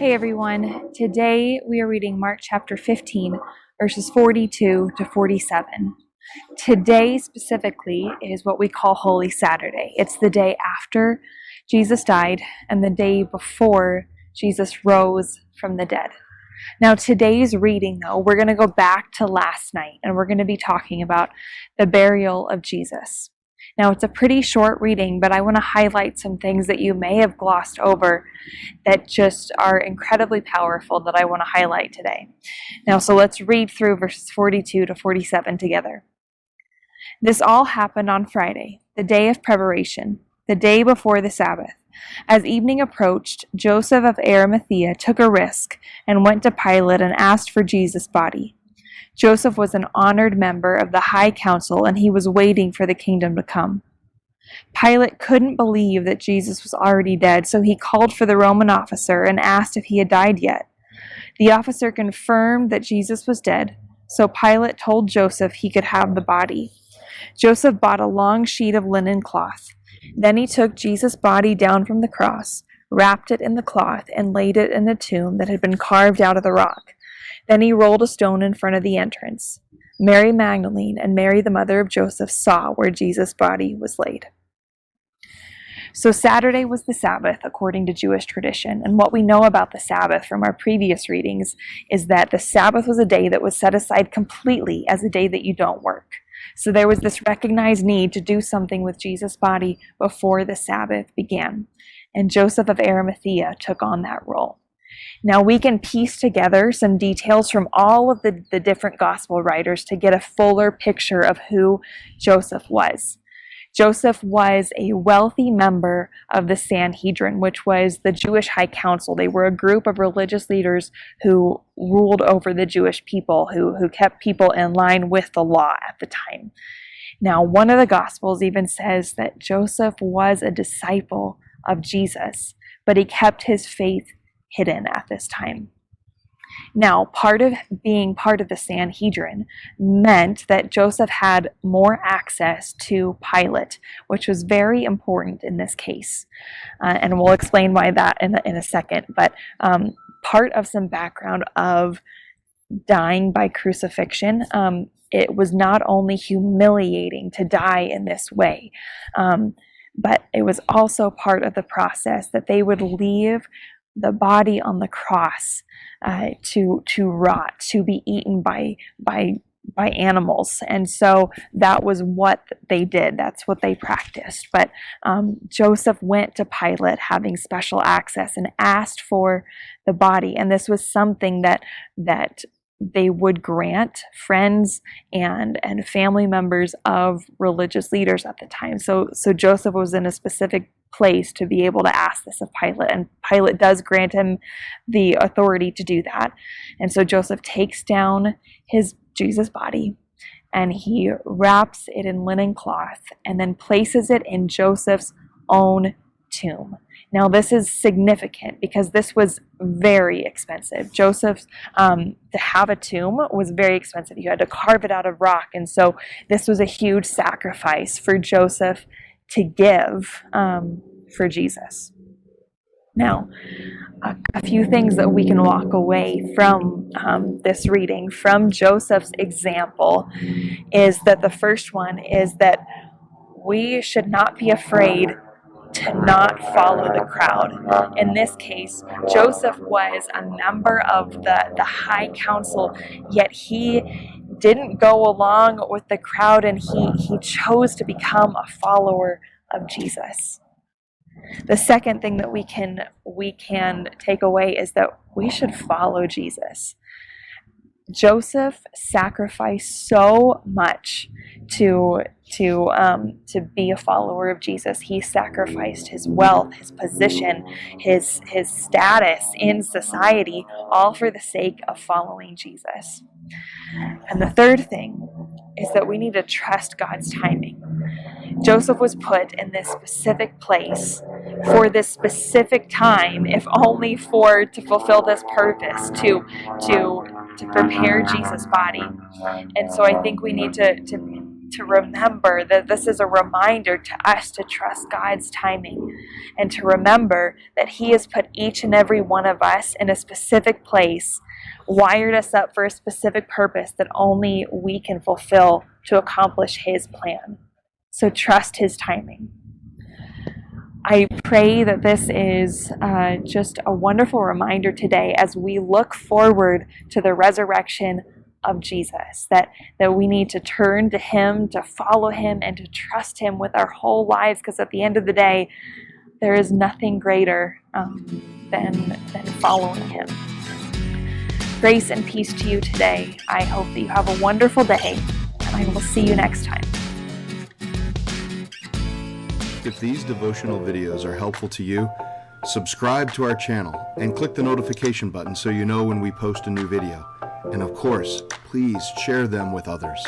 Hey everyone, today we are reading Mark chapter 15, verses 42 to 47. Today specifically is what we call Holy Saturday. It's the day after Jesus died and the day before Jesus rose from the dead. Now today's reading though, we're going to go back to last night and we're going to be talking about the burial of Jesus. Now it's a pretty short reading, but I want to highlight some things that you may have glossed over that just are incredibly powerful that I want to highlight today. Now, so let's read through verses 42 to 47 together. This all happened on Friday, the day of preparation, the day before the Sabbath. As evening approached, Joseph of Arimathea took a risk and went to Pilate and asked for Jesus' body. Joseph was an honored member of the high council, and he was waiting for the kingdom to come. Pilate couldn't believe that Jesus was already dead, so he called for the Roman officer and asked if he had died yet. The officer confirmed that Jesus was dead, so Pilate told Joseph he could have the body. Joseph bought a long sheet of linen cloth. Then he took Jesus' body down from the cross, wrapped it in the cloth, and laid it in a tomb that had been carved out of the rock. Then he rolled a stone in front of the entrance. Mary Magdalene and Mary, the mother of Joseph, saw where Jesus' body was laid. So Saturday was the Sabbath according to Jewish tradition. And what we know about the Sabbath from our previous readings is that the Sabbath was a day that was set aside completely as a day that you don't work. So there was this recognized need to do something with Jesus' body before the Sabbath began. And Joseph of Arimathea took on that role. Now we can piece together some details from all of the different gospel writers to get a fuller picture of who Joseph was. Joseph was a wealthy member of the Sanhedrin, which was the Jewish high council. They were a group of religious leaders who ruled over the Jewish people, who kept people in line with the law at the time. Now, one of the gospels even says that Joseph was a disciple of Jesus, but he kept his faith hidden at this time. Now, part of being part of the Sanhedrin meant that Joseph had more access to Pilate, which was very important in this case. And we'll explain why that in a second. But part of some background of dying by crucifixion, it was not only humiliating to die in this way, but it was also part of the process that they would leave the body on the cross to rot, to be eaten by animals. And so that was what they did. That's what they practiced. But Joseph went to Pilate having special access and asked for the body. And this was something that they would grant friends and family members of religious leaders at the time. So Joseph was in a specific place to be able to ask this of Pilate, and Pilate does grant him the authority to do that. And so Joseph takes down his Jesus body and he wraps it in linen cloth and then places it in Joseph's own tomb. Now this is significant because this was very expensive. Joseph's to have a tomb was very expensive. You had to carve it out of rock, and so this was a huge sacrifice for Joseph to give for Jesus. Now, a few things that we can walk away from this reading, from Joseph's example, is that the first one is that we should not be afraid to not follow the crowd. In this case, Joseph was a member of the high council, yet he didn't go along with the crowd, and he chose to become a follower of Jesus. The second thing that we can take away is that we should follow Jesus. Joseph sacrificed so much to be a follower of Jesus. He sacrificed his wealth, his position, his status in society, all for the sake of following Jesus. And the third thing is that we need to trust God's timing. Joseph was put in this specific place for this specific time, if only to fulfill this purpose, to prepare Jesus' body. And so I think we need to to remember that this is a reminder to us to trust God's timing and to remember that He has put each and every one of us in a specific place, wired us up for a specific purpose that only we can fulfill to accomplish His plan. So trust His timing. I pray that this is just a wonderful reminder today as we look forward to the resurrection of Jesus, that we need to turn to Him, to follow Him, and to trust Him with our whole lives, because at the end of the day, there is nothing greater than following Him. Grace and peace to you today. I hope that you have a wonderful day, and I will see you next time. If these devotional videos are helpful to you, subscribe to our channel and click the notification button so you know when we post a new video. And of course, please share them with others.